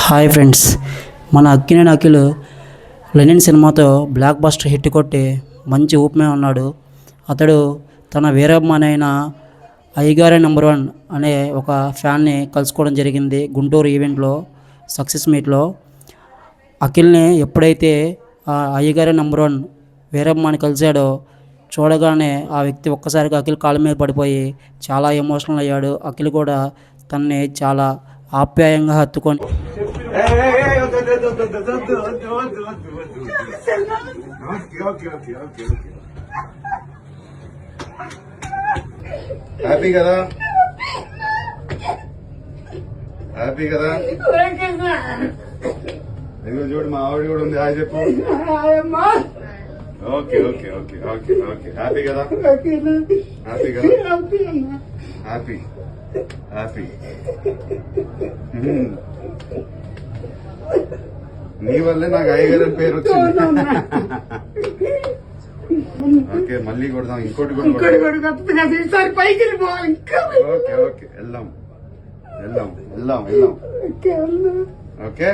Hi friends, మన Akkineni Akhil Lenin సినిమాతో block buster hit కొట్టి మంచి ఊపమే ఉన్నాడు. అతడు తన వీరమ్మనైన అయ్యగారే నెంబర్ 1 అనే ఒక ఫ్యాన్ని కలుసుకోవడం జరిగింది గుంటూరు ఈవెంట్లో, సక్సెస్ మీట్లో. అఖిల్ని ఎప్పుడైతే ఆ అయ్యగారే నెంబర్ 1 వీరమ్మని కలిశాడో చూడగానే ఆ వ్యక్తి ఒక్కసారిగా అఖిల్ కాళ్ళ మీద పడిపోయి చాలా ఎమోషనల్ అయ్యాడు. అఖిల్ కూడా తనని చాలా ఆప్యాయంగా హత్తుకొని హ్యాపీ కదా, హ్యాపీ కదా. చూడు మా ఆవిడ కూడా ఉంది, హాయ్ చెప్పు. Okay okay okay okay okay happy కదా, హ్యాపీ కదా, హ్యాపీ హ్యాపీ. నీ వల్లే నాకు అయ్యగారి పేరు వచ్చింది. ఓకే మళ్ళీ కొడదాం, ఇంకోటి కూడా ఓకే ఓకే వెళ్దాం వెళ్దాం వెళ్దాం వెళ్దాం. ఓకే